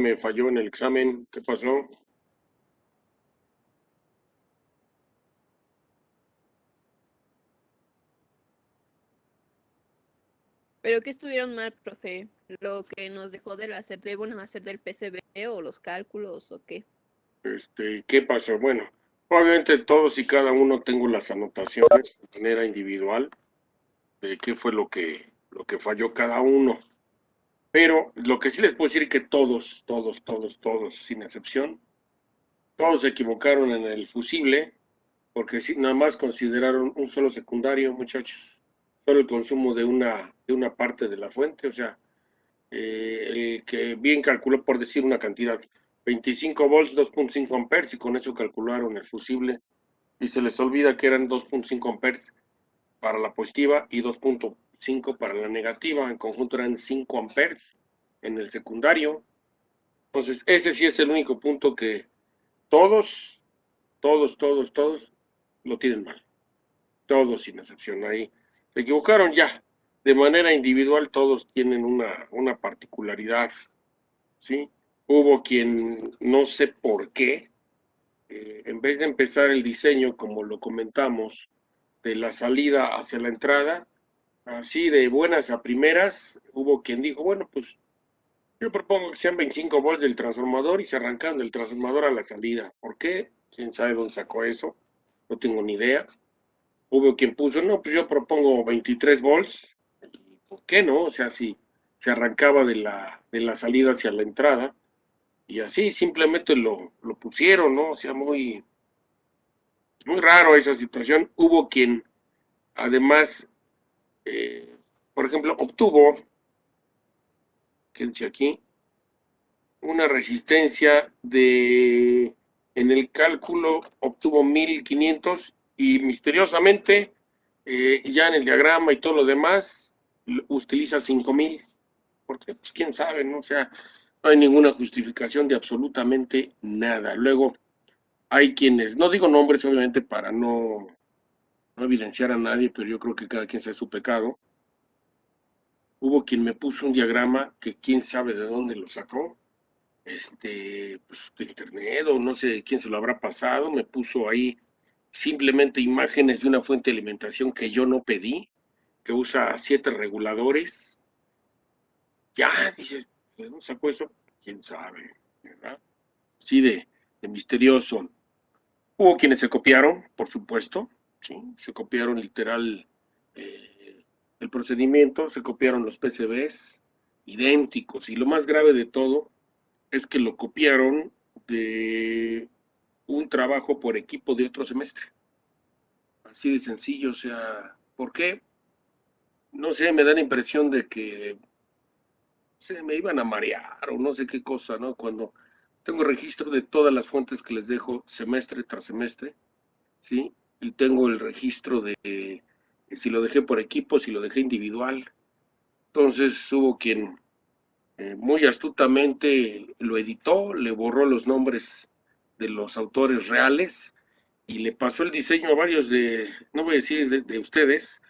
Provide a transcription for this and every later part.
Me falló en el examen. ¿Qué pasó? ¿Pero qué estuvieron mal, profe? ¿Lo que nos dejó del hacer del, bueno, hacer del PCB o los cálculos o qué? ¿Qué pasó? Bueno, obviamente todos y cada uno tengo las anotaciones de manera individual de qué fue lo que falló cada uno. Pero lo que sí les puedo decir es que todos, sin excepción, todos se equivocaron en el fusible, porque sí, nada más consideraron un solo secundario, muchachos. Solo el consumo de una parte de la fuente, o sea, el que bien calculó, por decir una cantidad, 25 volts, 2.5 amperes, y con eso calcularon el fusible, y se les olvida que eran 2.5 amperes para la positiva y 2.5 para la negativa, en conjunto eran 5 amperes en el secundario. Entonces, ese sí es el único punto que todos lo tienen mal, todos sin excepción. Ahí se equivocaron ya. De manera individual todos tienen una particularidad, ¿sí? Hubo quien, no sé por qué, en vez de empezar el diseño, como lo comentamos, de la salida hacia la entrada, así de buenas a primeras, hubo quien dijo, bueno, pues yo propongo que sean 25 volts del transformador y se arrancan del transformador a la salida. ¿Por qué? ¿Quién sabe dónde sacó eso? No tengo ni idea. Hubo quien puso, no, pues yo propongo 23 volts. ¿Por qué no? O sea, si se arrancaba de la salida hacia la entrada, y así simplemente lo pusieron, ¿no? O sea, muy, muy raro esa situación. Hubo quien, además, eh, por ejemplo, obtuvo, ¿qué dice aquí? Una resistencia en el cálculo obtuvo 1500 y misteriosamente, ya en el diagrama y todo lo demás, utiliza 5000. Porque, pues, quién sabe, ¿no? O sea, no hay ninguna justificación de absolutamente nada. Luego, hay quienes, no digo nombres obviamente para no evidenciar a nadie, pero yo creo que cada quien sabe su pecado. Hubo quien me puso un diagrama que quién sabe de dónde lo sacó, pues de internet o no sé de quién se lo habrá pasado, me puso ahí simplemente imágenes de una fuente de alimentación que yo no pedí, que usa 7 reguladores. Ya, dices, ¿de dónde sacó eso? Quién sabe, ¿verdad? Sí, de misterioso. Hubo quienes se copiaron, por supuesto, ¿sí? Se copiaron literal, eh, el procedimiento, se copiaron los PCBs idénticos, y lo más grave de todo es que lo copiaron de un trabajo por equipo de otro semestre. Así de sencillo, o sea, ¿por qué? No sé, me da la impresión de que se me iban a marear o no sé qué cosa, ¿no? Cuando tengo registro de todas las fuentes que les dejo semestre tras semestre, ¿sí? Y tengo el registro de si lo dejé por equipo, si lo dejé individual. Entonces hubo quien muy astutamente lo editó, le borró los nombres de los autores reales y le pasó el diseño a varios no voy a decir de ustedes,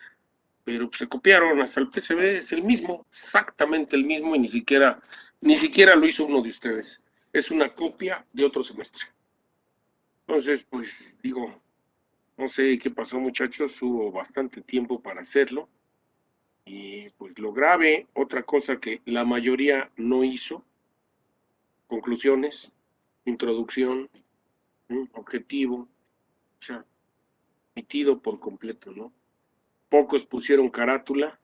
pero se copiaron, hasta el PCB es el mismo, exactamente el mismo, y ni siquiera lo hizo uno de ustedes. Es una copia de otro semestre. Entonces, pues digo, no sé qué pasó, muchachos, hubo bastante tiempo para hacerlo. Y pues lo grave, otra cosa que la mayoría no hizo, conclusiones, introducción, objetivo, o sea, emitido por completo, ¿no? Pocos pusieron carátula,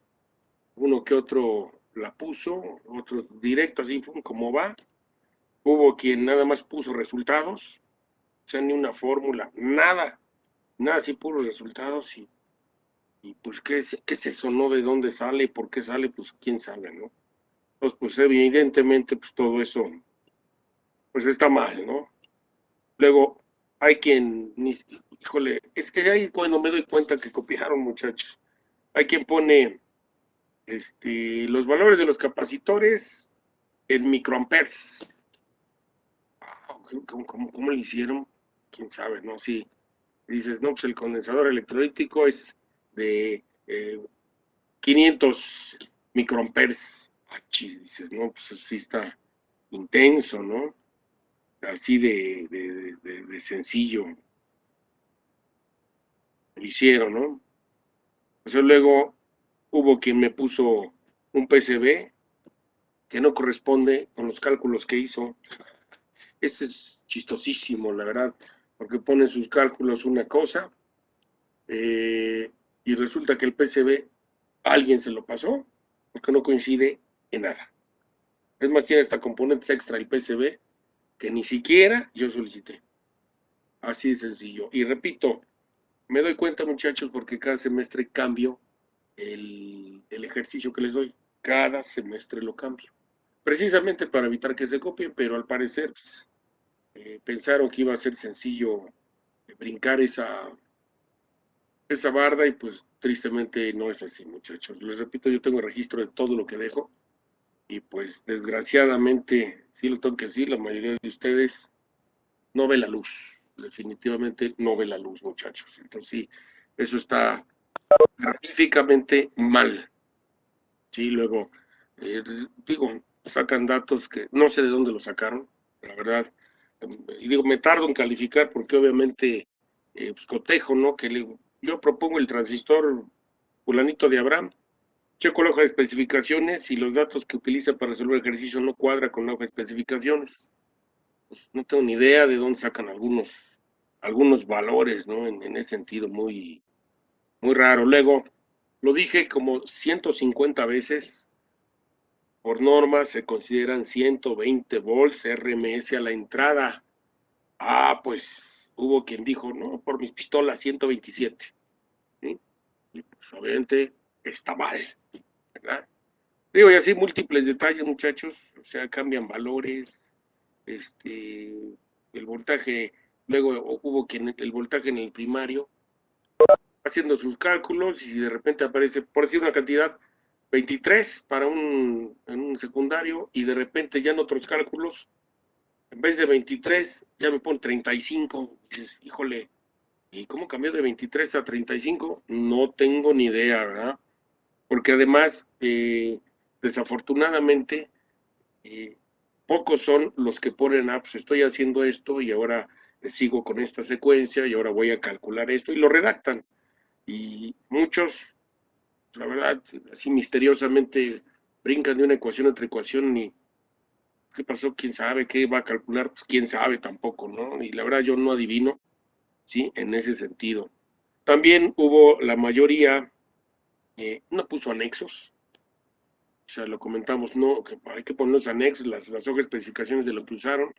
uno que otro la puso, otro directo, así como va. Hubo quien nada más puso resultados, o sea, ni una fórmula, nada, nada, así puros resultados, y pues qué se sonó, de dónde sale, por qué sale, pues quién sabe, ¿no? Entonces, pues evidentemente, pues todo eso, pues está mal, ¿no? Luego, hay quien, híjole, es que ahí cuando me doy cuenta que copiaron, muchachos. Hay quien pone los valores de los capacitores en microamperes. ¿Cómo le hicieron? Quién sabe, ¿no? Sí, dices, no, pues el condensador electrolítico es de 500 microamperes. Ah, chis, dices, no, pues sí está intenso, ¿no? Así de sencillo lo hicieron, ¿no? Entonces luego hubo quien me puso un PCB que no corresponde con los cálculos que hizo. Ese es chistosísimo, la verdad, porque pone sus cálculos una cosa y resulta que el PCB alguien se lo pasó porque no coincide en nada. Es más, tiene hasta componentes extra el PCB que ni siquiera yo solicité. Así de sencillo. Y repito, me doy cuenta, muchachos, porque cada semestre cambio el ejercicio que les doy. Cada semestre lo cambio. Precisamente para evitar que se copien, pero al parecer pues, pensaron que iba a ser sencillo brincar esa barda y pues tristemente no es así, muchachos. Les repito, yo tengo registro de todo lo que dejo y pues desgraciadamente, sí lo tengo que decir, la mayoría de ustedes no ve la luz. Definitivamente no ve la luz, muchachos. Entonces sí, eso está gravíficamente mal. Sí, luego, digo, sacan datos que no sé de dónde los sacaron, la verdad. Y digo, me tardo en calificar porque obviamente pues, cotejo, ¿no? Yo propongo el transistor fulanito de Abraham, checo la hoja de especificaciones y los datos que utiliza para resolver el ejercicio no cuadra con la hoja de especificaciones. Pues, no tengo ni idea de dónde sacan algunos valores, ¿no? En ese sentido, muy raro. Luego, lo dije como 150 veces, por norma se consideran 120 volts RMS a la entrada. Ah, pues hubo quien dijo, no, por mis pistolas 127. ¿Sí? Y pues obviamente está mal, ¿verdad? Digo, y así múltiples detalles, muchachos, o sea, cambian valores, el voltaje, luego hubo quien el voltaje en el primario, haciendo sus cálculos y de repente aparece, por decir una cantidad, 23 para en un secundario y de repente ya en otros cálculos, en vez de 23, ya me pone 35. Y dices, híjole, ¿y cómo cambió de 23 a 35? No tengo ni idea, ¿verdad? Porque además, desafortunadamente, eh, pocos son los que ponen, pues estoy haciendo esto y ahora sigo con esta secuencia y ahora voy a calcular esto y lo redactan. Y muchos, la verdad, así misteriosamente brincan de una ecuación a otra ecuación y qué pasó, quién sabe, qué va a calcular, pues quién sabe tampoco, ¿no? Y la verdad yo no adivino, ¿sí? En ese sentido. También hubo la mayoría, no puso anexos, o sea, lo comentamos, no, que hay que poner los anexos, las hojas especificaciones de lo que usaron,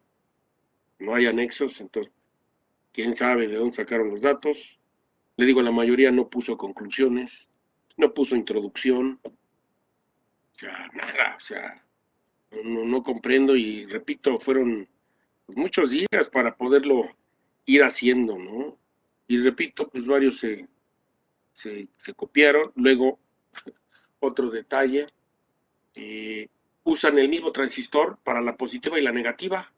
no hay anexos, entonces, quién sabe de dónde sacaron los datos. Le digo, la mayoría no puso conclusiones, no puso introducción, o sea, nada, o sea, no comprendo y repito, fueron pues, muchos días para poderlo ir haciendo, ¿no? Y repito, pues varios se copiaron. Luego, otro detalle, eh, usan el mismo transistor para la positiva y la negativa.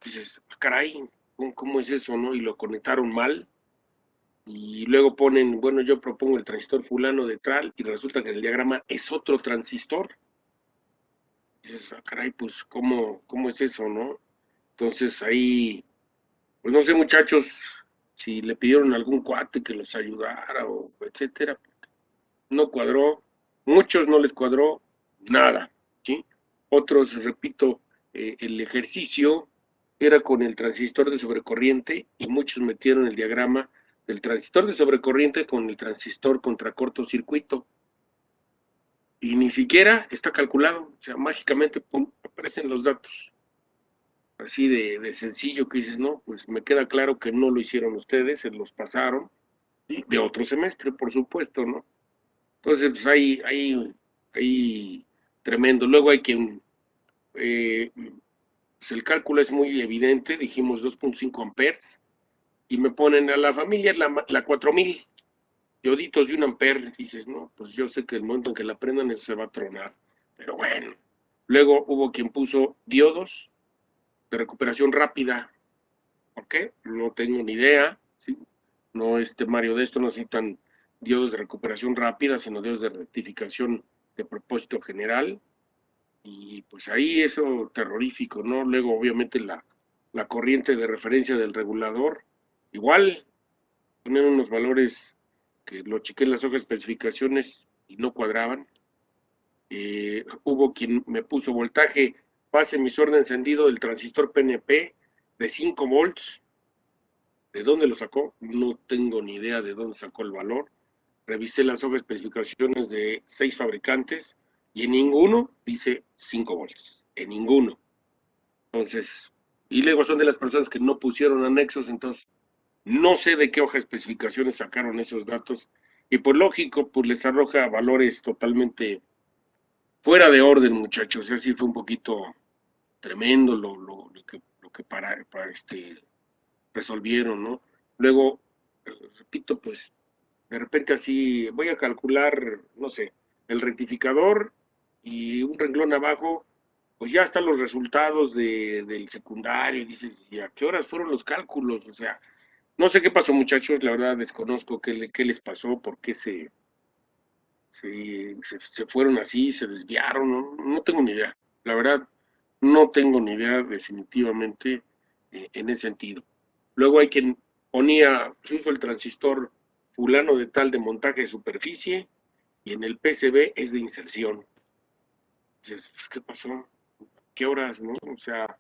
Dices, caray, ¿cómo es eso, no? Y lo conectaron mal. Y luego ponen, bueno, yo propongo el transistor fulano de tal y resulta que en el diagrama es otro transistor. Y dices, caray, pues, ¿cómo es eso, no? Entonces ahí, pues no sé, muchachos, si le pidieron a algún cuate que los ayudara o etcétera, no cuadró, muchos no les cuadró nada, ¿sí? Otros, repito, el ejercicio era con el transistor de sobrecorriente y muchos metieron el diagrama del transistor de sobrecorriente con el transistor contra cortocircuito y ni siquiera está calculado, o sea, mágicamente, pum, aparecen los datos. Así de sencillo que dices, no, pues me queda claro que no lo hicieron ustedes, se los pasaron, ¿sí? De otro semestre, por supuesto, ¿no? Entonces, pues hay tremendo. Luego hay quien, pues el cálculo es muy evidente, dijimos 2.5 amperes, y me ponen a la familia la 4000 dioditos de 1 amper, dices, no, pues yo sé que el momento en que la prendan eso se va a tronar, pero bueno. Luego hubo quien puso diodos de recuperación rápida. ¿Por qué? No tengo ni idea, ¿sí? No, Mario, de esto no necesitan diodos de recuperación rápida, sino diodos de rectificación de propósito general. y pues ahí eso terrorífico, ¿no? Luego obviamente la corriente de referencia del regulador, igual ponían unos valores que lo chequé en las hojas de especificaciones y no cuadraban. Hubo quien me puso voltaje base emisor de encendido del transistor PNP de 5 volts. ¿De dónde lo sacó? No tengo ni idea de dónde sacó el valor. Revisé las hojas de especificaciones de 6 fabricantes y en ninguno dice 5 volts. En ninguno. Entonces, y luego son de las personas que no pusieron anexos, entonces no sé de qué hoja de especificaciones sacaron esos datos. Y por lógico, pues les arroja valores totalmente fuera de orden, muchachos. Así fue un poquito tremendo lo que para resolvieron, ¿no? Luego, repito, pues de repente así voy a calcular, no sé, el rectificador y un renglón abajo, pues ya están los resultados del secundario, y dices, ¿y a qué horas fueron los cálculos? O sea, no sé qué pasó, muchachos, la verdad desconozco qué les pasó, por qué se fueron así, se desviaron, no tengo ni idea. La verdad, no tengo ni idea definitivamente en ese sentido. Luego hay quien ponía, puso el transistor fulano de tal de montaje de superficie y en el PCB es de inserción. Dices, pues, ¿qué pasó? ¿Qué horas, no? O sea,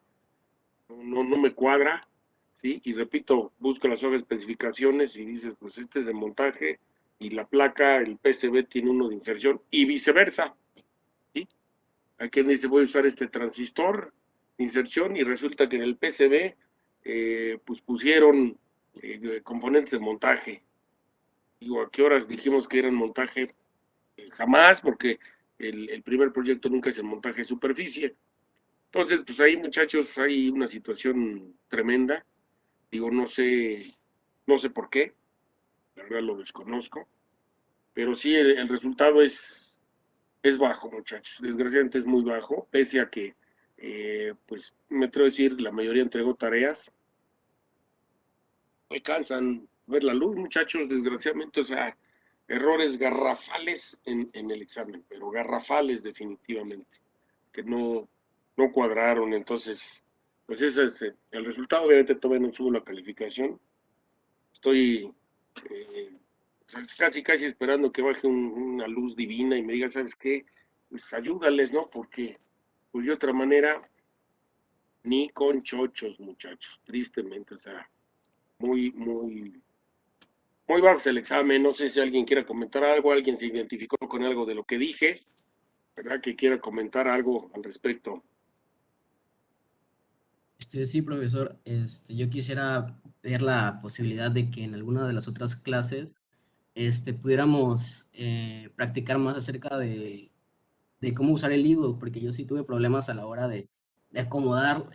no me cuadra, ¿sí? Y repito, busco las hojas de especificaciones y dices, pues este es de montaje y la placa, el PCB tiene uno de inserción y viceversa, ¿sí? Hay quien dice, voy a usar este transistor de inserción y resulta que en el PCB pues pusieron componentes de montaje. Digo, ¿a qué horas dijimos que eran montaje? Jamás, porque el primer proyecto nunca es el montaje de superficie. Entonces, pues ahí, muchachos, hay una situación tremenda. Digo, no sé por qué, la verdad lo desconozco, pero sí el resultado es bajo, muchachos. Desgraciadamente es muy bajo, pese a que, pues, me atrevo a decir, la mayoría entregó tareas. Me cansan ver la luz, muchachos, desgraciadamente, o sea, errores garrafales en el examen, pero garrafales definitivamente, que no cuadraron. Entonces, pues ese es el resultado. Obviamente todavía no subo la calificación. Estoy eh, casi esperando que baje una luz divina y me diga, ¿sabes qué? Pues ayúdales, ¿no? Porque pues de otra manera, ni con chochos, muchachos, tristemente, o sea, muy bajo el examen. No sé si alguien quiera comentar algo, alguien se identificó con algo de lo que dije, ¿verdad? Que quiera comentar algo al respecto. Sí, profesor, yo quisiera ver la posibilidad de que en alguna de las otras clases, pudiéramos practicar más acerca de cómo usar el Eagle, porque yo sí tuve problemas a la hora de acomodar,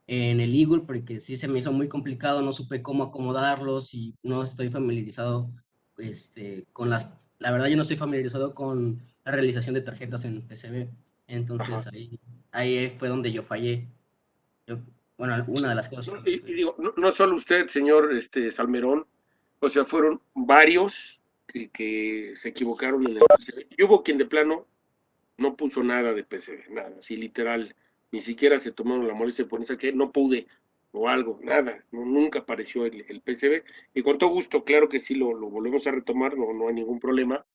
en el Eagle, porque sí se me hizo muy complicado, no supe cómo acomodarlos y no estoy familiarizado, con la verdad yo no estoy familiarizado con la realización de tarjetas en PCB, Ajá. entonces ahí fue donde yo fallé. Yo, bueno, una de las cosas No, que y digo, no solo usted, señor Salmerón, o sea, fueron varios que se equivocaron en el PCB. Y hubo quien de plano no puso nada de PCB, nada, así literal, ni siquiera se tomaron la molestia de ponerse que no pude o algo, nada, nunca apareció el PCB. Y con todo gusto, claro que sí, lo volvemos a retomar, no hay ningún problema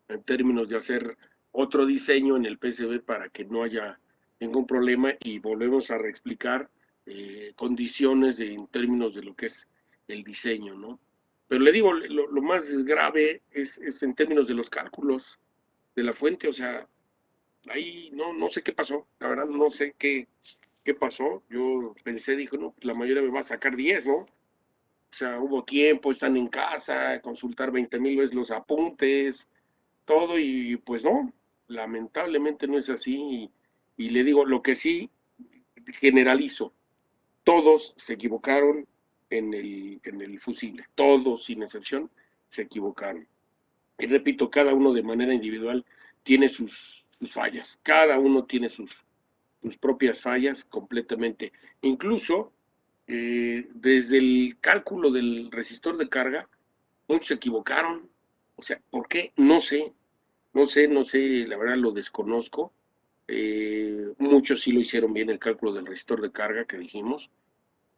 en términos de hacer otro diseño en el PCB para que no haya ningún problema y volvemos a reexplicar condiciones en términos de lo que es el diseño, ¿no? Pero le digo, lo más grave es en términos de los cálculos de la fuente, o sea, ahí no sé qué pasó, la verdad no sé qué pasó. Yo pensé, dijo, no, la mayoría me va a sacar 10, ¿no? O sea, hubo tiempo, están en casa, consultar 20,000 veces los apuntes, todo, y pues no, lamentablemente no es así. Y le digo, lo que sí generalizo, todos se equivocaron en el fusible, todos sin excepción se equivocaron. Y repito, cada uno de manera individual tiene sus fallas, cada uno tiene sus propias fallas completamente. Incluso desde el cálculo del resistor de carga, muchos se equivocaron. O sea, ¿por qué? No sé, la verdad lo desconozco, Muchos sí lo hicieron bien el cálculo del resistor de carga que dijimos,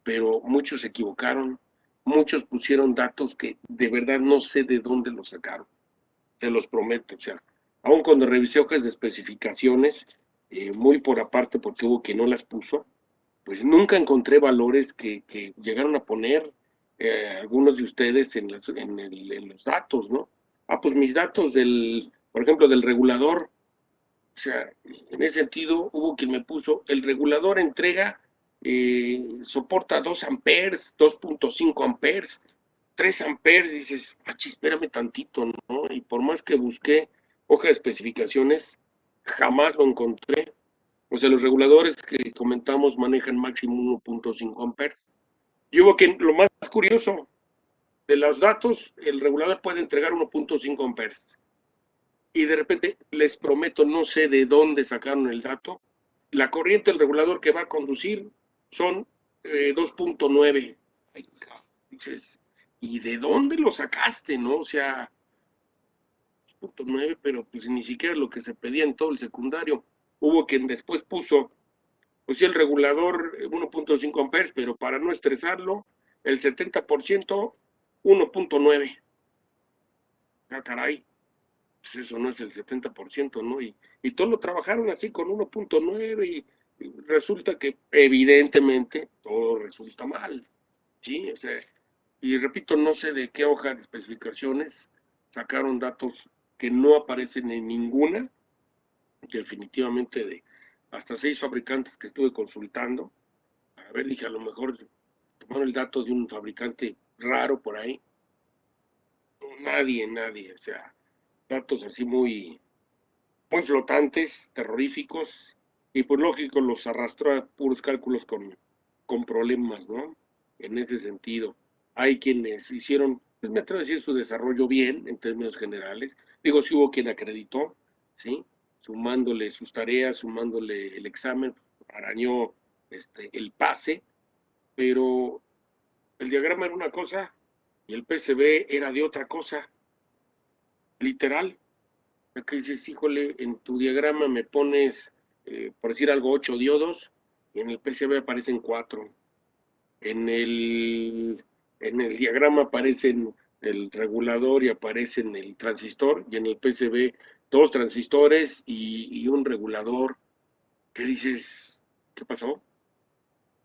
pero muchos se equivocaron. Muchos pusieron datos que de verdad no sé de dónde los sacaron, te los prometo. O sea, aun cuando revisé hojas de especificaciones, muy por aparte porque hubo quien no las puso, pues nunca encontré valores que llegaron a poner algunos de ustedes en los datos, ¿no? Ah, pues mis datos por ejemplo, del regulador, o sea, en ese sentido hubo quien me puso, el regulador entrega, soporta 2 amperes, 2.5 amperes, 3 amperes, dices, espérame tantito, ¿no? Y por más que busqué hoja de especificaciones, jamás lo encontré. O sea, los reguladores que comentamos manejan máximo 1.5 amperes. Y hubo que, lo más curioso, de los datos, el regulador puede entregar 1.5 amperes. Y de repente, les prometo, no sé de dónde sacaron el dato, la corriente del regulador que va a conducir son 2.9. Dices, ¿y de dónde lo sacaste, no? O sea, 2.9, pero pues ni siquiera lo que se pedía en todo el secundario. Hubo quien después puso, pues sí, el regulador 1.5 amperes, pero para no estresarlo, el 70%, 1.9. Ah, caray, pues eso no es el 70%, ¿no? Y todo lo trabajaron así con 1.9 y resulta que evidentemente todo resulta mal, ¿sí? O sea, y repito, no sé de qué hoja de especificaciones sacaron datos que no aparecen en ninguna, definitivamente de hasta 6 fabricantes que estuve consultando. A ver, dije, a lo mejor tomaron el dato de un fabricante raro por ahí. Nadie, o sea, datos así muy flotantes, terroríficos, y pues lógico los arrastró a puros cálculos con problemas, ¿no? En ese sentido. Hay quienes hicieron, pues me atrevo a decir, su desarrollo bien, en términos generales. Digo, sí hubo quien acreditó, ¿sí? Sumándole sus tareas, sumándole el examen, arañó el pase, pero el diagrama era una cosa y el PCB era de otra cosa, literal. Acá dices, híjole, en tu diagrama me pones, por decir algo, 8 diodos, y en el PCB aparecen 4. En el diagrama aparecen el regulador y aparecen el transistor, y en el PCB 2 transistores y un regulador. ¿Qué dices? ¿Qué pasó?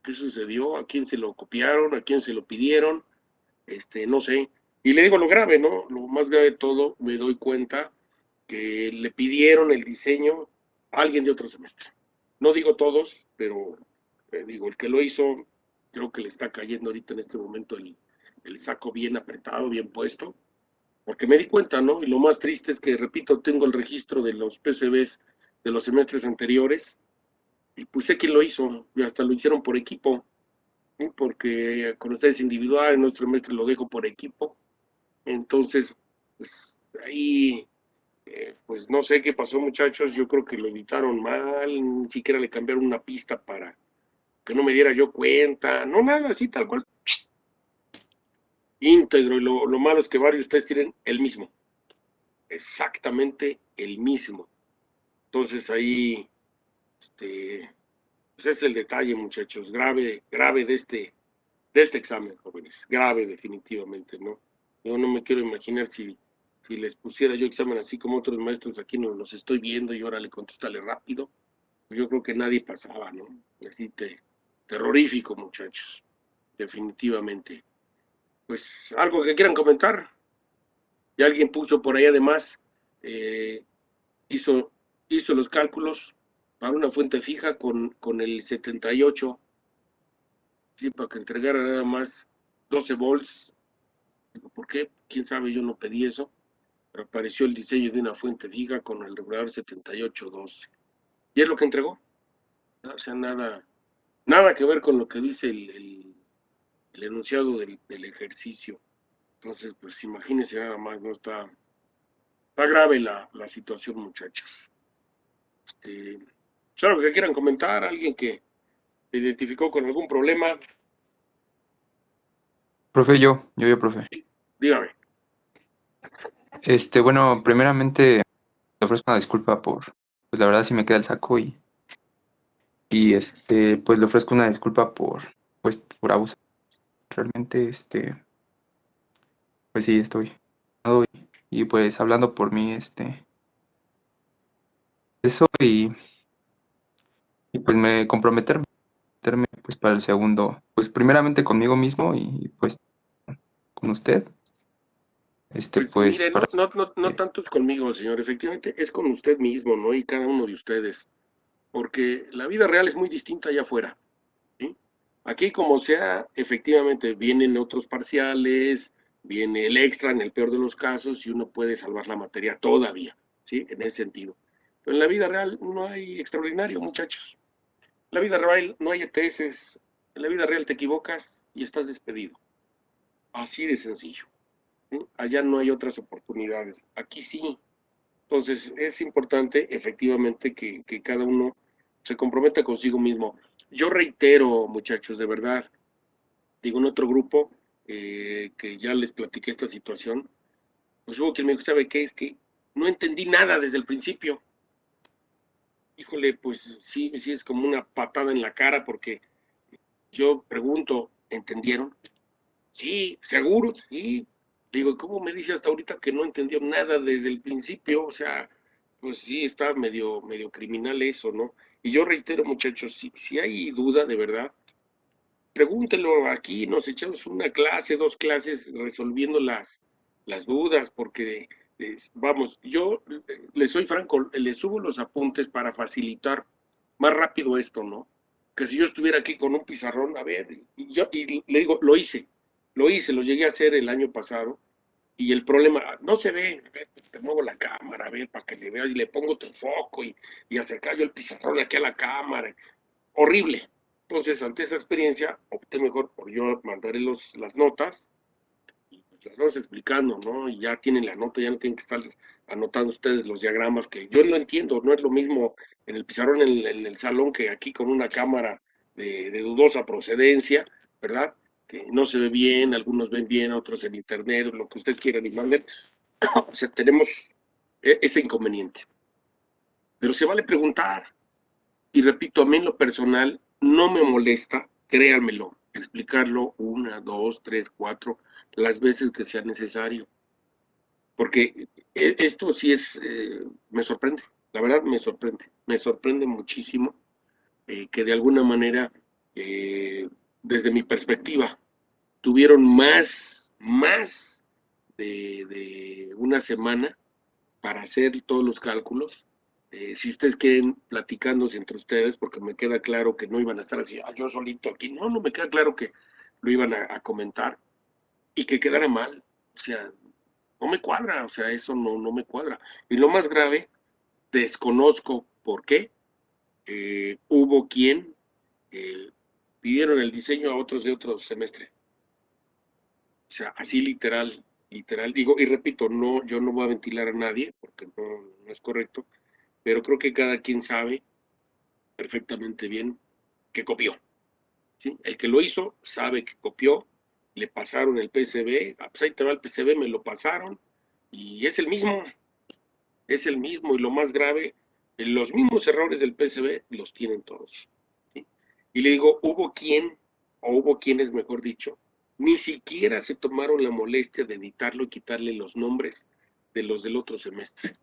¿Qué sucedió? ¿A quién se lo copiaron? ¿A quién se lo pidieron? No sé. Y le digo lo grave, ¿no? Lo más grave de todo, me doy cuenta que le pidieron el diseño a alguien de otro semestre. No digo todos, pero digo, el que lo hizo, creo que le está cayendo ahorita en este momento el saco bien apretado, bien puesto, porque me di cuenta, ¿no? Y lo más triste es que, repito, tengo el registro de los PCBs de los semestres anteriores, y pues sé quién lo hizo, y hasta lo hicieron por equipo, ¿sí? Porque con ustedes individual, en nuestro semestre lo dejo por equipo, entonces, pues ahí pues no sé qué pasó, muchachos. Yo creo que lo editaron mal, ni siquiera le cambiaron una pista para que no me diera yo cuenta. No, nada, así tal cual. Íntegro. Y lo malo es que varios de ustedes tienen el mismo. Exactamente el mismo. Entonces ahí, pues es el detalle, muchachos. Grave, grave de este examen, jóvenes. Grave, definitivamente, ¿no? Yo no me quiero imaginar si les pusiera yo examen así como otros maestros aquí no los estoy viendo y ahora le contéstale rápido. Yo creo que nadie pasaba, ¿no? Así terrorífico, muchachos, definitivamente. Pues algo que quieran comentar. Y alguien puso por ahí además, eh, hizo, hizo los cálculos para una fuente fija con el 78, ¿sí? Para que entregara nada más 12 volts. Digo, ¿por qué? ¿Quién sabe? Yo no pedí eso. Pero apareció el diseño de una fuente fija con el regulador 7812. Y es lo que entregó. O sea, nada que ver con lo que dice el enunciado del ejercicio. Entonces, pues imagínense nada más, no está grave la situación, muchachos. Claro que quieran comentar, alguien que se identificó con algún problema, Profe, profe. dígame. Bueno, primeramente, te ofrezco una disculpa por pues la verdad sí me queda el saco y pues le ofrezco una disculpa por abusar. Realmente, pues sí, estoy enojado y pues hablando por mí, eso y pues me comprometerme pues para el segundo, pues primeramente conmigo mismo y pues con usted, Pues pues mire, para no que tanto es conmigo, señor, efectivamente es con usted mismo, ¿no? Y cada uno de ustedes, porque la vida real es muy distinta allá afuera, ¿sí? Aquí como sea, efectivamente vienen otros parciales, viene el extra en el peor de los casos y uno puede salvar la materia todavía, ¿sí? En ese sentido. Pero en la vida real no hay extraordinario, muchachos. En la vida real no hay ETS, en la vida real te equivocas y estás despedido. Así de sencillo. ¿Sí? Allá no hay otras oportunidades, aquí sí. Entonces es importante efectivamente que cada uno se comprometa consigo mismo. Yo reitero, muchachos, de verdad, digo en otro grupo que ya les platiqué esta situación, pues hubo quien me dijo, ¿sabe qué? Es que no entendí nada desde el principio. Híjole, pues sí, sí es como una patada en la cara porque yo pregunto, ¿entendieron? Sí, seguro, sí. Digo, ¿cómo me dice hasta ahorita que no entendió nada desde el principio? O sea, pues sí, está medio criminal eso, ¿no? Y yo reitero, muchachos, si hay duda de verdad, pregúntelo aquí, nos echamos una clase, dos clases resolviendo las dudas, porque, vamos, yo le soy franco, le subo los apuntes para facilitar más rápido esto, ¿no? Que si yo estuviera aquí con un pizarrón, a ver, y le digo, lo llegué a hacer el año pasado, y el problema, no se ve, a ver, te muevo la cámara, a ver, para que le veas, y le pongo otro foco, y acercar yo el pizarrón aquí a la cámara, horrible. Entonces, ante esa experiencia, opté mejor por yo mandaré las notas y pues las vamos explicando, ¿no? Y ya tienen la nota, ya no tienen que estar anotando ustedes los diagramas, que yo no entiendo, no es lo mismo en el pizarrón en el salón que aquí con una cámara de dudosa procedencia, ¿verdad? Que no se ve bien, algunos ven bien, otros en internet, lo que ustedes quieran y manden. O sea, tenemos ese inconveniente. Pero se vale preguntar. Y repito, a mí en lo personal no me molesta, créanmelo, explicarlo una, dos, tres, cuatro, las veces que sea necesario. Porque esto sí es, me sorprende, la verdad me sorprende muchísimo que de alguna manera, desde mi perspectiva, tuvieron más de una semana para hacer todos los cálculos. Si ustedes quieren platicándose entre ustedes, porque me queda claro que no iban a estar así, yo solito aquí, no me queda claro que lo iban a comentar y que quedara mal. O sea, no me cuadra, o sea, eso no me cuadra. Y lo más grave, desconozco por qué. Hubo quien pidieron el diseño a otros de otro semestre. O sea, así literal. Digo, y repito, no, yo no voy a ventilar a nadie, porque no es correcto, pero creo que cada quien sabe perfectamente bien que copió, ¿sí? El que lo hizo sabe que copió, le pasaron el PCB, pues ahí te va el PCB, me lo pasaron, y es el mismo, y lo más grave, los mismos errores del PCB los tienen todos, ¿sí? Y le digo, hubo quienes, mejor dicho, ni siquiera se tomaron la molestia de editarlo y quitarle los nombres de los del otro semestre.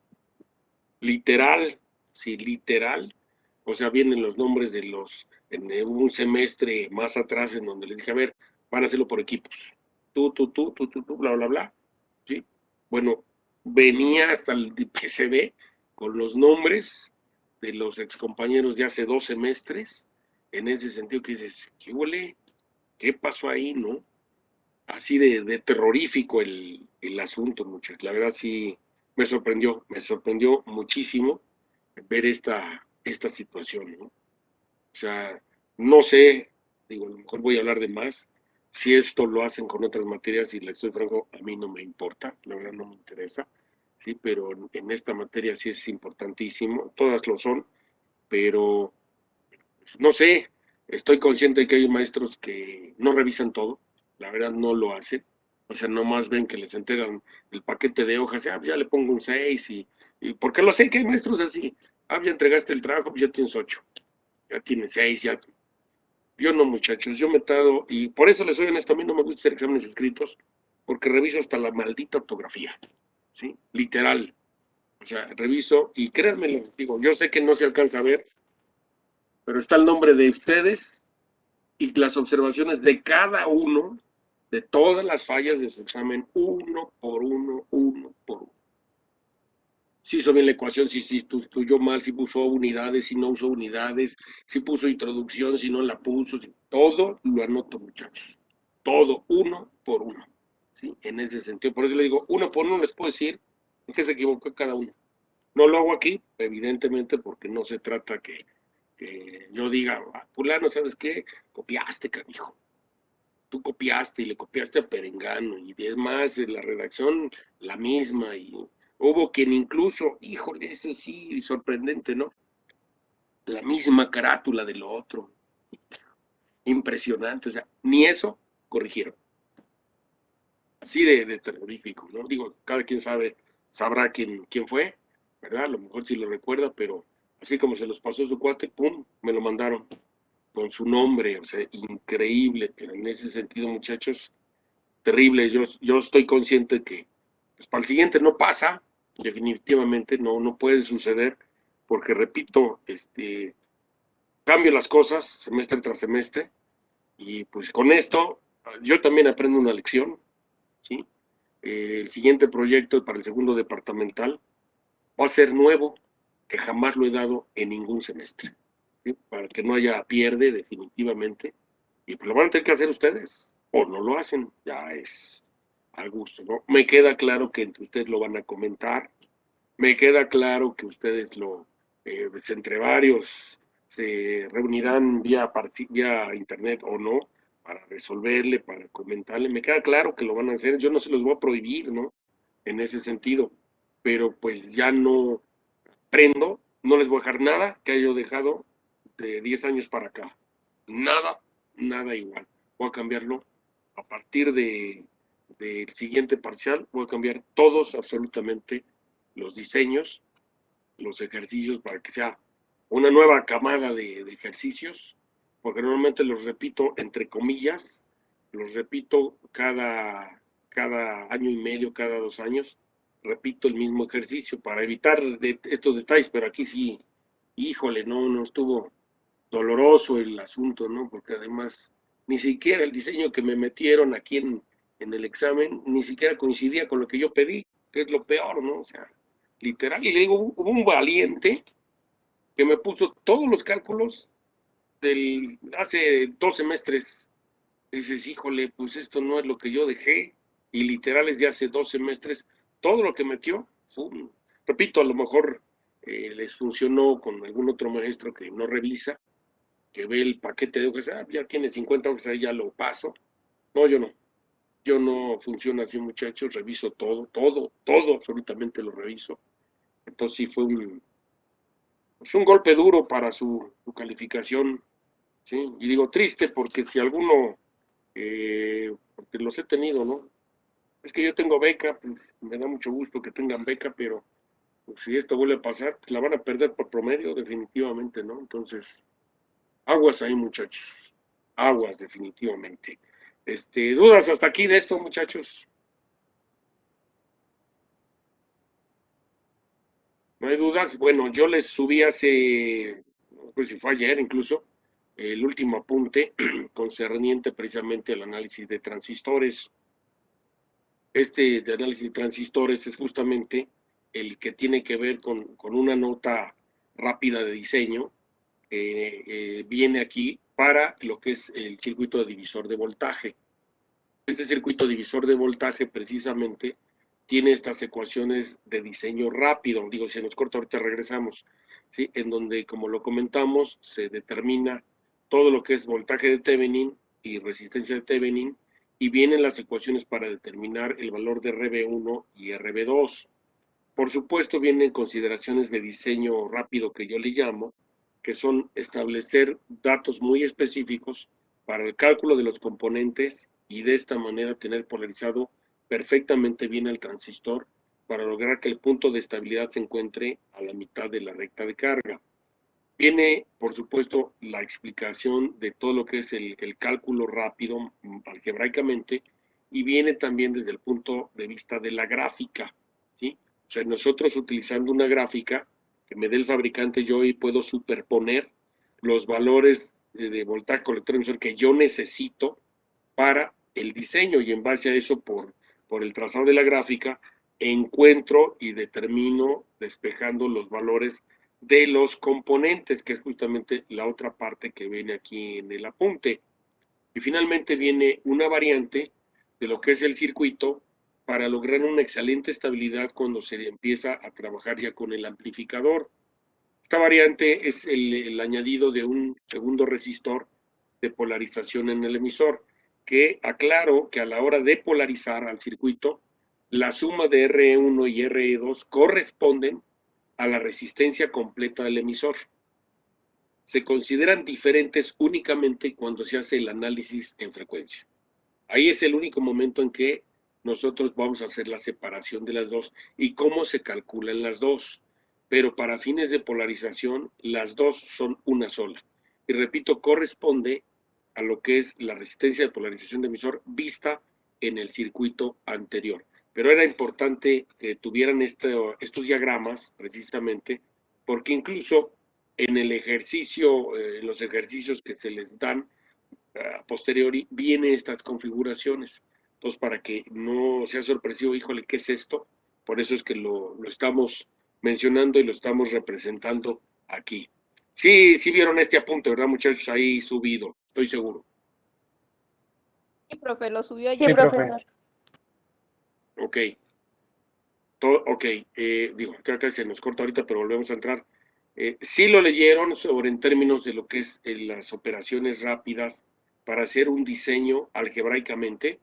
Literal, sí, literal. O sea, vienen los nombres de en un semestre más atrás en donde les dije, a ver, van a hacerlo por equipos. Tú, bla, bla, bla. ¿Sí? Bueno, venía hasta el PCB con los nombres de los excompañeros de hace 2 semestres, en ese sentido que dices, ¿qué huele? ¿Qué pasó ahí, no? Así de terrorífico el asunto, muchachos. La verdad sí me sorprendió muchísimo ver esta situación, ¿no? O sea, no sé, digo, a lo mejor voy a hablar de más. Si esto lo hacen con otras materias, y les soy franco, a mí no me importa, la verdad no me interesa, sí, pero en esta materia sí es importantísimo, todas lo son, pero pues, no sé, estoy consciente de que hay maestros que no revisan todo, la verdad no lo hacen, o sea, nomás ven que les entregan el paquete de hojas, ya le pongo un 6 y porque lo sé que hay maestros así, ya entregaste el trabajo, pues ya tienes 8, ya tienes 6, ya. Yo no, muchachos, yo me tardo, y por eso les soy honesto, a mí no me gusta hacer exámenes escritos, porque reviso hasta la maldita ortografía, ¿sí? Literal. O sea, reviso, y créanme, digo, yo sé que no se alcanza a ver, pero está el nombre de ustedes y las observaciones de cada uno, de todas las fallas de su examen, uno por uno, uno por uno. Si hizo bien la ecuación, si estudió mal, si puso unidades, si no usó unidades, si puso introducción, si no la puso, todo lo anoto, muchachos. Todo, uno por uno. ¿Sí? En ese sentido. Por eso le digo, uno por uno les puedo decir en qué se equivocó cada uno. No lo hago aquí, evidentemente, porque no se trata que yo diga, fulano, ¿sabes qué? Copiaste, canijo. Tú copiaste y le copiaste a Perengano, y es más, en la redacción la misma, y hubo quien incluso, híjole, ese sí, sorprendente, ¿no? La misma carátula del otro. Impresionante, o sea, ni eso corrigieron. Así de terrorífico, ¿no? Digo, cada quien sabrá quién fue, ¿verdad? A lo mejor sí lo recuerda, pero así como se los pasó su cuate, ¡pum!, me lo mandaron con su nombre, o sea, increíble, pero en ese sentido, muchachos, terrible. Yo estoy consciente que pues, para el siguiente no pasa, definitivamente no puede suceder, porque repito, cambio las cosas semestre tras semestre, y pues con esto yo también aprendo una lección, ¿sí? El siguiente proyecto para el segundo departamental va a ser nuevo, que jamás lo he dado en ningún semestre, ¿sí? Para que no haya pierde definitivamente, y pues lo van a tener que hacer ustedes, o no lo hacen, ya es al gusto, ¿no? Me queda claro que entre ustedes lo van a comentar, me queda claro que ustedes pues entre varios se reunirán vía internet o no, para resolverle, para comentarle, me queda claro que lo van a hacer, yo no se los voy a prohibir, ¿no? En ese sentido, pero pues ya no prendo, no les voy a dejar nada que haya dejado de 10 años para acá, nada igual, voy a cambiarlo a partir del siguiente parcial, voy a cambiar todos absolutamente los diseños, los ejercicios para que sea una nueva camada de ejercicios, porque normalmente los repito entre comillas, los repito cada año y medio, cada 2 años, repito el mismo ejercicio para evitar estos detalles, pero aquí sí, híjole, no estuvo doloroso el asunto, ¿no? Porque además ni siquiera el diseño que me metieron aquí en el examen, ni siquiera coincidía con lo que yo pedí, que es lo peor, ¿no? O sea, literal, y le digo, hubo un valiente que me puso todos los cálculos hace 2 semestres. Dices, híjole, pues esto no es lo que yo dejé, y literal es de hace 2 semestres, todo lo que metió, ¡pum! Repito, a lo mejor les funcionó con algún otro maestro que no revisa, que ve el paquete de hojas, ya tiene 50 hojas, ahí ya lo paso. No, yo no funciono así, muchachos, reviso todo, absolutamente lo reviso. Entonces sí fue pues un golpe duro para su calificación, ¿sí? Y digo triste porque si alguno, porque los he tenido, ¿no? Es que yo tengo beca, pues, me da mucho gusto que tengan beca, pero pues, si esto vuelve a pasar, pues, la van a perder por promedio, definitivamente, ¿no? Entonces, aguas ahí, muchachos. Aguas, definitivamente. ¿Dudas hasta aquí de esto, muchachos? ¿No hay dudas? Bueno, yo les subí hace, no sé si fue ayer incluso, el último apunte concerniente precisamente al análisis de transistores. De análisis de transistores es justamente el que tiene que ver con una nota rápida de diseño que viene aquí para lo que es el circuito de divisor de voltaje. Este circuito divisor de voltaje precisamente tiene estas ecuaciones de diseño rápido. Digo, si nos corta ahorita regresamos, ¿sí? En donde, como lo comentamos, se determina todo lo que es voltaje de Thevenin y resistencia de Thevenin, y vienen las ecuaciones para determinar el valor de RB1 y RB2. Por supuesto, vienen consideraciones de diseño rápido que yo le llamo, que son establecer datos muy específicos para el cálculo de los componentes y de esta manera tener polarizado perfectamente bien el transistor para lograr que el punto de estabilidad se encuentre a la mitad de la recta de carga. Viene, por supuesto, la explicación de todo lo que es el cálculo rápido algebraicamente, y viene también desde el punto de vista de la gráfica, ¿sí? O sea, nosotros utilizando una gráfica que me dé el fabricante, yo hoy puedo superponer los valores de voltaje, colector, emisor que yo necesito para el diseño, y en base a eso, por el trazado de la gráfica, encuentro y determino despejando los valores de los componentes, que es justamente la otra parte que viene aquí en el apunte. Y finalmente viene una variante de lo que es el circuito para lograr una excelente estabilidad cuando se empieza a trabajar ya con el amplificador. Esta variante es el añadido de un segundo resistor de polarización en el emisor, que aclaro que a la hora de polarizar al circuito, la suma de RE1 y RE2 corresponden a la resistencia completa del emisor. Se consideran diferentes únicamente cuando se hace el análisis en frecuencia. Ahí es el único momento en que nosotros vamos a hacer la separación de las dos y cómo se calculan las dos. Pero para fines de polarización, las dos son una sola. Y repito, corresponde a lo que es la resistencia de polarización de emisor vista en el circuito anterior. Pero era importante que tuvieran estos diagramas precisamente, porque incluso en el ejercicio, en los ejercicios que se les dan a posteriori, vienen estas configuraciones. Entonces, para que no sea sorpresivo, híjole, ¿qué es esto? Por eso es que lo estamos mencionando y lo estamos representando aquí. Sí, sí vieron este apunte, ¿verdad, muchachos? Ahí subido, estoy seguro. Sí, profe, lo subió Sí, ayer. profe. Ok. Ok, digo, creo que se nos corta ahorita, pero volvemos a entrar. Sí lo leyeron sobre en términos de lo que es las operaciones rápidas para hacer un diseño algebraicamente.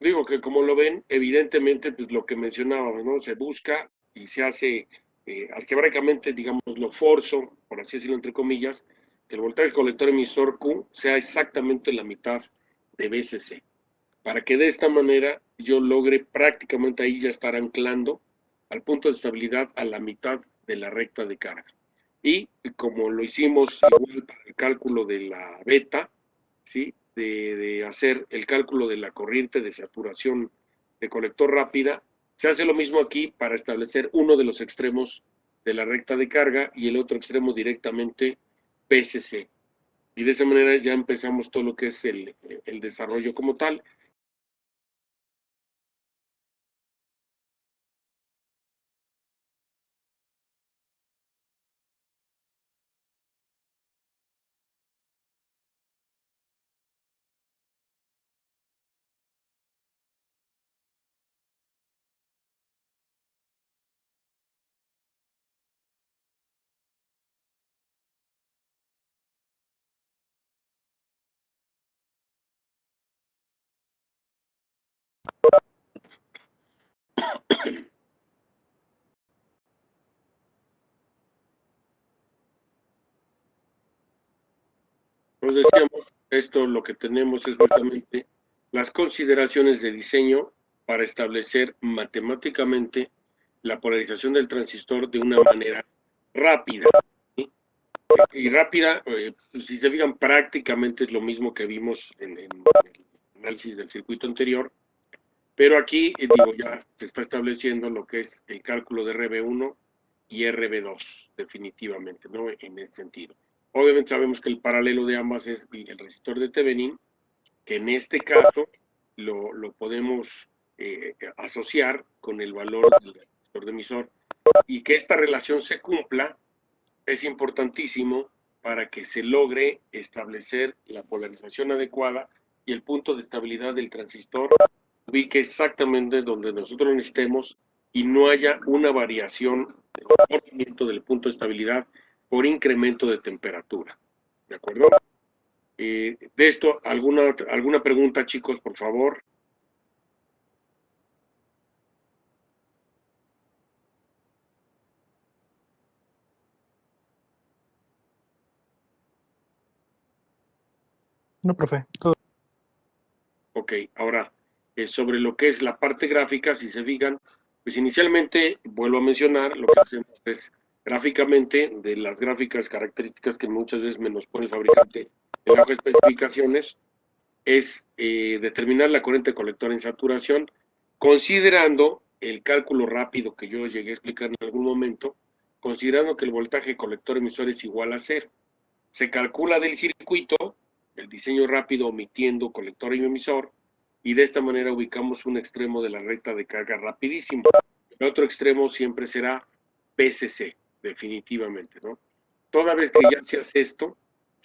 Digo que como lo ven, evidentemente, pues lo que mencionábamos, ¿no? Se busca y se hace algebraicamente, digamos, lo forzo, por así decirlo, entre comillas, que el voltaje colector emisor Q sea exactamente la mitad de BCC, para que de esta manera yo logre prácticamente ahí ya estar anclando al punto de estabilidad a la mitad de la recta de carga. Y como lo hicimos igual para el cálculo de la beta, ¿sí? De hacer el cálculo de la corriente de saturación de colector rápida, se hace lo mismo aquí para establecer uno de los extremos de la recta de carga y el otro extremo directamente PCC. Y de esa manera ya empezamos todo lo que es el desarrollo como tal. Nos decíamos, esto lo que tenemos es justamente las consideraciones de diseño para establecer matemáticamente la polarización del transistor de una manera rápida. ¿Sí? Y rápida, si se fijan, prácticamente es lo mismo que vimos en el análisis del circuito anterior, pero aquí, digo, ya se está estableciendo lo que es el cálculo de RB1 y RB2, definitivamente, ¿no? En este sentido. Obviamente sabemos que el paralelo de ambas es el resistor de Thevenin, que en este caso lo podemos asociar con el valor del resistor de emisor, y que esta relación se cumpla es importantísimo para que se logre establecer la polarización adecuada y el punto de estabilidad del transistor ubique exactamente donde nosotros lo necesitemos y no haya una variación del comportamiento del punto de estabilidad por incremento de temperatura. ¿De acuerdo? De esto, ¿alguna pregunta, chicos, por favor? No, profe. Todo. Ok, ahora, sobre lo que es la parte gráfica, si se fijan, pues inicialmente, vuelvo a mencionar, lo que hacemos es gráficamente, de las gráficas características que muchas veces me nos pone el fabricante en la hoja de especificaciones, es determinar la corriente colectora en saturación, considerando el cálculo rápido que yo llegué a explicar en algún momento, considerando que el voltaje colector emisor es igual a 0. Se calcula del circuito, el diseño rápido omitiendo colector y emisor, y de esta manera ubicamos un extremo de la recta de carga rapidísimo. El otro extremo siempre será PCC, definitivamente, ¿no? Toda vez que ya se hace esto,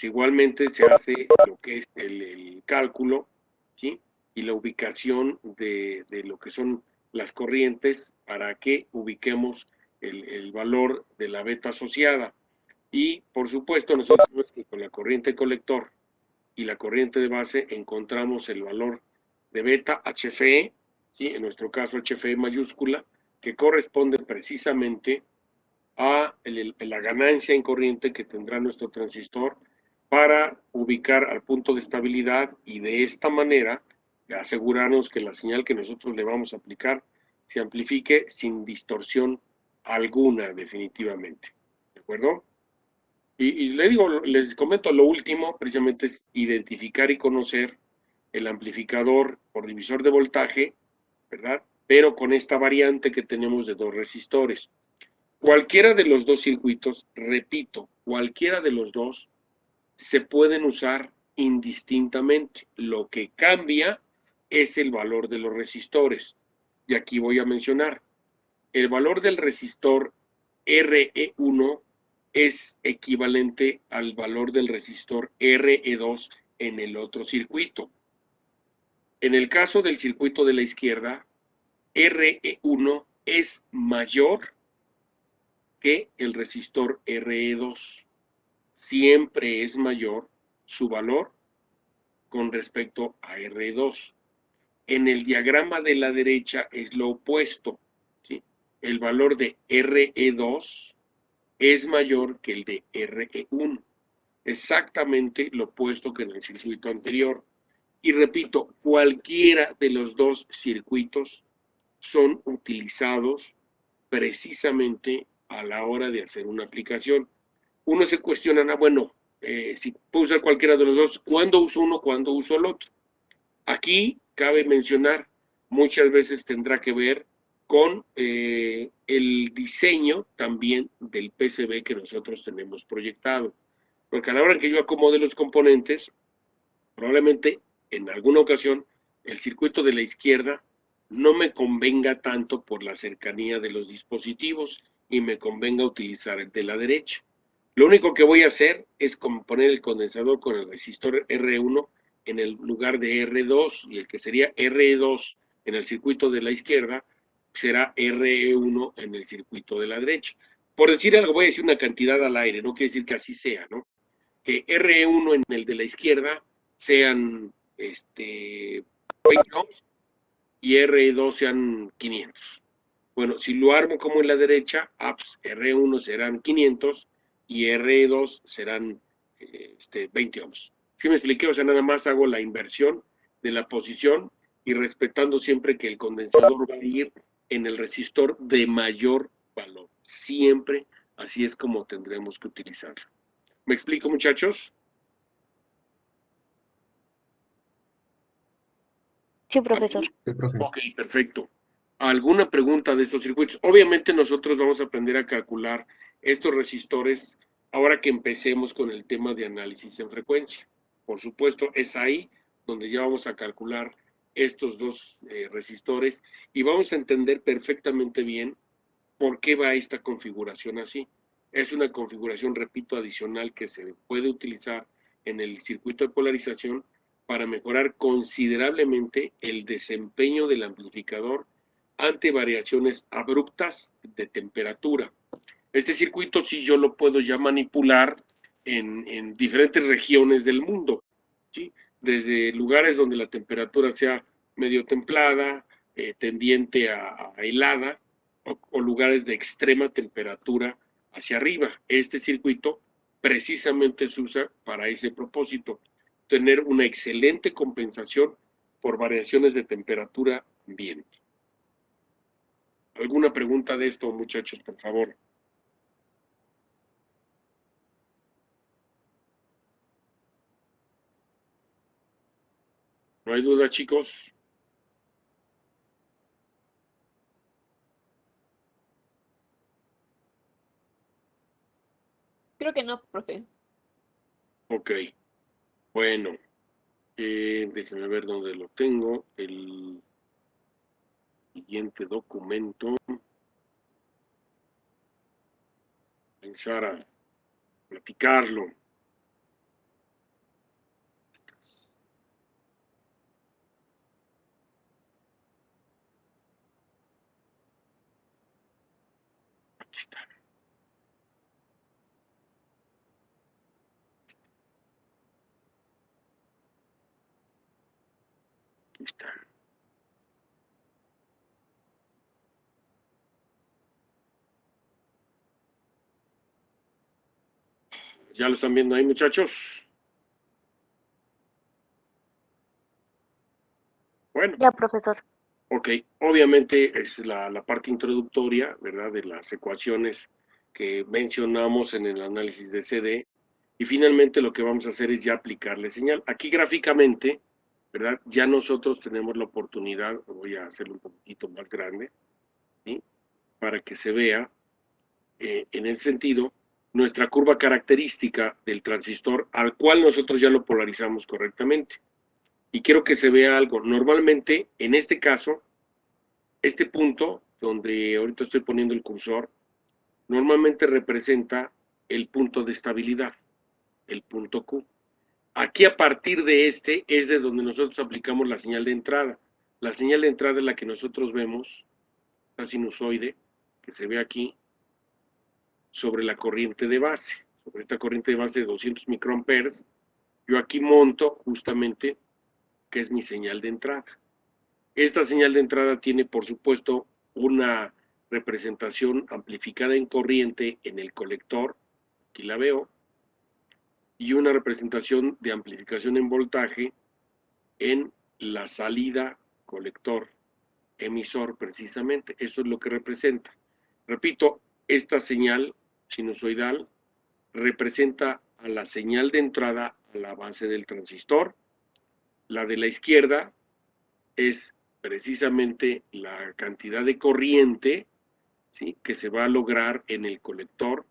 igualmente se hace lo que es el cálculo, ¿sí? Y la ubicación de lo que son las corrientes para que ubiquemos el valor de la beta asociada. Y, por supuesto, nosotros sabemos que con la corriente colector y la corriente de base encontramos el valor de beta HFE, ¿sí? En nuestro caso HFE mayúscula, que corresponde precisamente a la ganancia en corriente que tendrá nuestro transistor para ubicar al punto de estabilidad y de esta manera asegurarnos que la señal que nosotros le vamos a aplicar se amplifique sin distorsión alguna definitivamente. ¿De acuerdo? Y le digo, les comento, lo último precisamente es identificar y conocer el amplificador por divisor de voltaje, ¿verdad? Pero con esta variante que tenemos de 2 resistores. Cualquiera de los 2 circuitos, repito, cualquiera de los 2 se pueden usar indistintamente. Lo que cambia es el valor de los resistores. Y aquí voy a mencionar, el valor del resistor RE1 es equivalente al valor del resistor RE2 en el otro circuito. En el caso del circuito de la izquierda, RE1 es mayor que el resistor RE2. Siempre es mayor su valor con respecto a RE2. En el diagrama de la derecha es lo opuesto, ¿sí? El valor de RE2 es mayor que el de RE1. Exactamente lo opuesto que en el circuito anterior. Y repito, cualquiera de los 2 circuitos son utilizados precisamente a la hora de hacer una aplicación. Uno se cuestiona, bueno, si puedo usar cualquiera de los 2, ¿cuándo uso uno, cuándo uso el otro? Aquí cabe mencionar, muchas veces tendrá que ver con el diseño también del PCB que nosotros tenemos proyectado. Porque a la hora que yo acomode los componentes, probablemente en alguna ocasión el circuito de la izquierda no me convenga tanto por la cercanía de los dispositivos y me convenga utilizar el de la derecha. Lo único que voy a hacer es poner el condensador con el resistor R1 en el lugar de R2 y el que sería R2 en el circuito de la izquierda será RE1 en el circuito de la derecha. Por decir algo, voy a decir una cantidad al aire, no quiere decir que así sea, ¿no? Que RE1 en el de la izquierda sean 20 ohms y RE2 sean 500. Bueno, si lo armo como en la derecha, pues R1 serán 500 y R2 serán 20 ohms. ¿Sí me expliqué? O sea, nada más hago la inversión de la posición y respetando siempre que el condensador va a ir en el resistor de mayor valor. Siempre así es como tendremos que utilizarlo. ¿Me explico, muchachos? Sí, profesor. Sí, profe. Ok, perfecto. ¿Alguna pregunta de estos circuitos? Obviamente nosotros vamos a aprender a calcular estos resistores ahora que empecemos con el tema de análisis en frecuencia. Por supuesto, es ahí donde ya vamos a calcular estos 2 resistores y vamos a entender perfectamente bien por qué va esta configuración así. Es una configuración, repito, adicional que se puede utilizar en el circuito de polarización para mejorar considerablemente el desempeño del amplificador ante variaciones abruptas de temperatura. Este circuito sí yo lo puedo ya manipular en diferentes regiones del mundo, ¿sí? Desde lugares donde la temperatura sea medio templada, tendiente a helada, o lugares de extrema temperatura hacia arriba. Este circuito precisamente se usa para ese propósito. tener una excelente compensación por variaciones de temperatura ambiente. ¿Alguna pregunta de esto, muchachos, por favor? ¿No hay duda, chicos? Creo que no, profe. Ok. Bueno, déjenme ver dónde lo tengo. El siguiente documento. Comenzar a platicarlo. Aquí está. Aquí está. ¿Ya lo están viendo ahí, muchachos? Bueno. Ya, profesor. Ok, obviamente es la parte introductoria, ¿verdad? De las ecuaciones que mencionamos en el análisis de CD. Y finalmente lo que vamos a hacer es ya aplicarle señal. Aquí gráficamente, ¿verdad? Ya nosotros tenemos la oportunidad, voy a hacerlo un poquito más grande, ¿sí? Para que se vea, en ese sentido, nuestra curva característica del transistor al cual nosotros ya lo polarizamos correctamente. Y quiero que se vea algo. Normalmente, en este caso, este punto, donde ahorita estoy poniendo el cursor, normalmente representa el punto de estabilidad, el punto Q. Aquí a partir de este es de donde nosotros aplicamos la señal de entrada. La señal de entrada es la que nosotros vemos, la sinusoide, que se ve aquí, sobre la corriente de base. Sobre esta corriente de base de 200 microamperes, yo aquí monto justamente que es mi señal de entrada. Esta señal de entrada tiene, por supuesto, una representación amplificada en corriente en el colector, aquí la veo, y una representación de amplificación en voltaje en la salida colector, emisor precisamente. Eso es lo que representa. Repito, esta señal sinusoidal representa a la señal de entrada a la base del transistor. La de la izquierda es precisamente la cantidad de corriente, ¿sí?, que se va a lograr en el colector,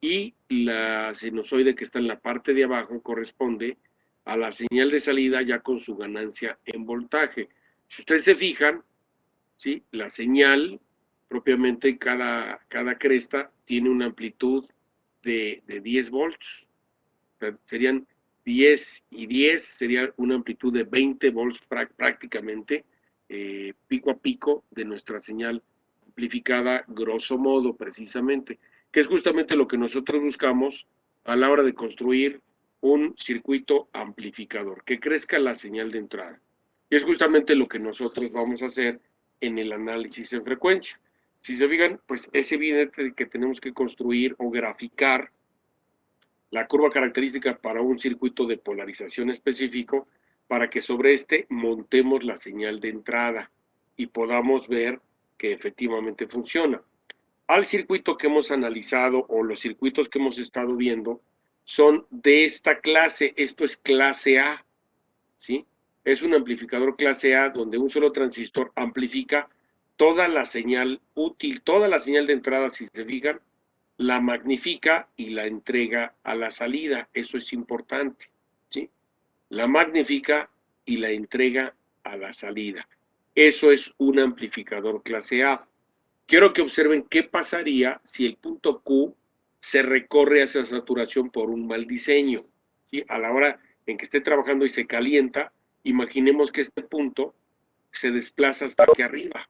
y la sinusoide que está en la parte de abajo corresponde a la señal de salida ya con su ganancia en voltaje. Si ustedes se fijan, ¿sí?, la señal propiamente, cada cresta tiene una amplitud de 10 volts. O sea, serían 10 y 10, sería una amplitud de 20 volts prácticamente, pico a pico de nuestra señal amplificada, grosso modo, precisamente, que es justamente lo que nosotros buscamos a la hora de construir un circuito amplificador, que crezca la señal de entrada. Y es justamente lo que nosotros vamos a hacer en el análisis en frecuencia. Si se fijan, pues es evidente que tenemos que construir o graficar la curva característica para un circuito de polarización específico, para que sobre este montemos la señal de entrada y podamos ver que efectivamente funciona. Al circuito que hemos analizado o los circuitos que hemos estado viendo son de esta clase. Esto es clase A, ¿sí? Es un amplificador clase A donde un solo transistor amplifica toda la señal útil, toda la señal de entrada, si se fijan, la magnifica y la entrega a la salida. Eso es importante, ¿sí? La magnifica y la entrega a la salida. Eso es un amplificador clase A. Quiero que observen qué pasaría si el punto Q se recorre hacia saturación por un mal diseño, ¿sí? A la hora en que esté trabajando y se calienta, imaginemos que este punto se desplaza hasta aquí arriba.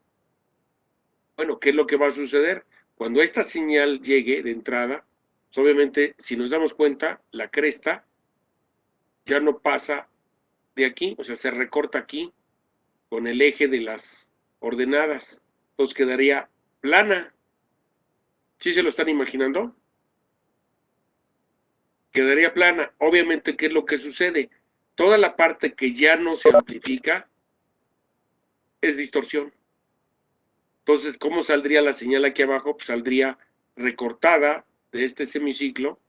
Bueno, ¿qué es lo que va a suceder? Cuando esta señal llegue de entrada, pues obviamente, si nos damos cuenta, la cresta ya no pasa de aquí, o sea, se recorta aquí con el eje de las ordenadas. Entonces quedaría plana. ¿Sí se lo están imaginando? Quedaría plana. Obviamente, ¿qué es lo que sucede? Toda la parte que ya no se amplifica es distorsión. Entonces, ¿cómo saldría la señal aquí abajo? Pues saldría recortada de este semiciclo,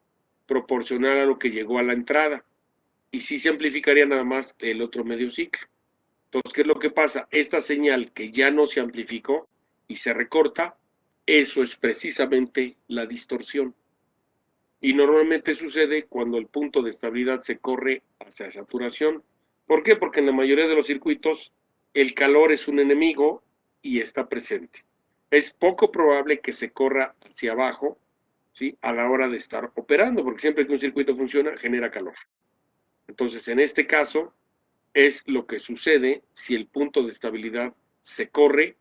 proporcional a lo que llegó a la entrada. Y sí se amplificaría nada más el otro medio ciclo. Entonces, ¿qué es lo que pasa? Esta señal que ya no se amplificó y se recorta, eso es precisamente la distorsión. Y normalmente sucede cuando el punto de estabilidad se corre hacia saturación. ¿Por qué? Porque en la mayoría de los circuitos el calor es un enemigo y está presente. Es poco probable que se corra hacia abajo, ¿sí?, a la hora de estar operando, porque siempre que un circuito funciona, genera calor. Entonces, en este caso, es lo que sucede si el punto de estabilidad se corre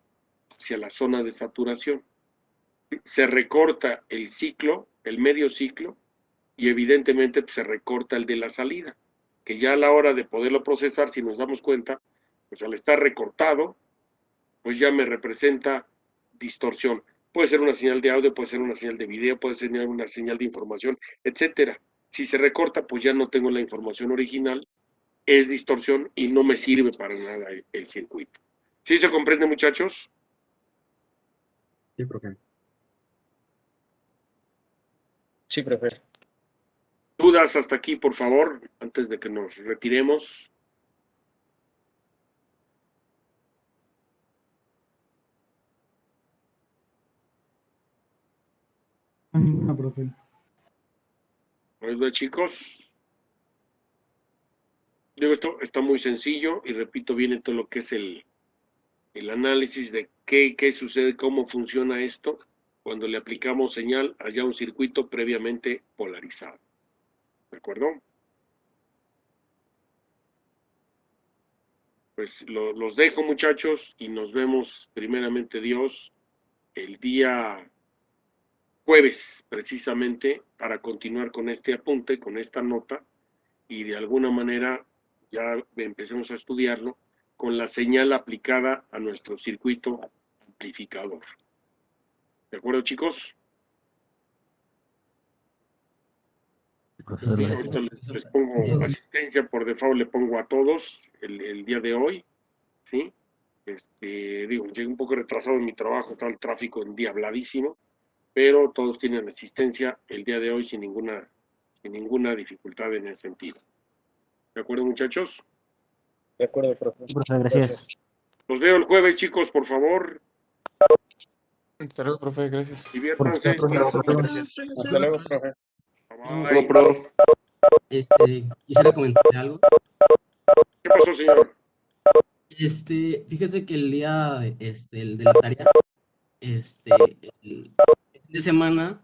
hacia la zona de saturación. Se recorta el ciclo, el medio ciclo, y evidentemente pues, se recorta el de la salida, que ya a la hora de poderlo procesar, si nos damos cuenta, pues al estar recortado, pues ya me representa distorsión. Puede ser una señal de audio, puede ser una señal de video, puede ser una señal de información, etcétera. Si se recorta, pues ya no tengo la información original, es distorsión y no me sirve para nada el circuito. ¿Sí se comprende, muchachos? Sí, profe. Sí, profe. ¿Dudas hasta aquí, por favor, antes de que nos retiremos? Ninguna, profe. ¿Verdad, chicos? Digo, esto está muy sencillo y repito, viene todo lo que es el análisis de qué sucede, cómo funciona esto cuando le aplicamos señal allá a un circuito previamente polarizado. ¿De acuerdo? Pues los dejo, muchachos, y nos vemos, primeramente Dios, el día jueves, precisamente, para continuar con este apunte, con esta nota, y de alguna manera ya empecemos a estudiarlo con la señal aplicada a nuestro circuito amplificador. ¿De acuerdo, chicos? Sí, Ahorita les profesor. pongo asistencia por default, le pongo a todos el día de hoy, ¿sí? Digo, llegué un poco retrasado en mi trabajo, está el tráfico endiabladísimo, pero todos tienen asistencia el día de hoy sin ninguna dificultad en ese sentido. ¿De acuerdo, muchachos? De acuerdo, profe. Profe, gracias. Los veo el jueves, chicos, por favor. Hasta luego, profe, gracias. Diviértanse. Hasta luego, profe. Bye. Quisiera comentarle algo. ¿Qué pasó, señor? Fíjese que el día, el de la tarea, el fin de semana,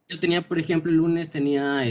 yo tenía, por ejemplo, el lunes tenía,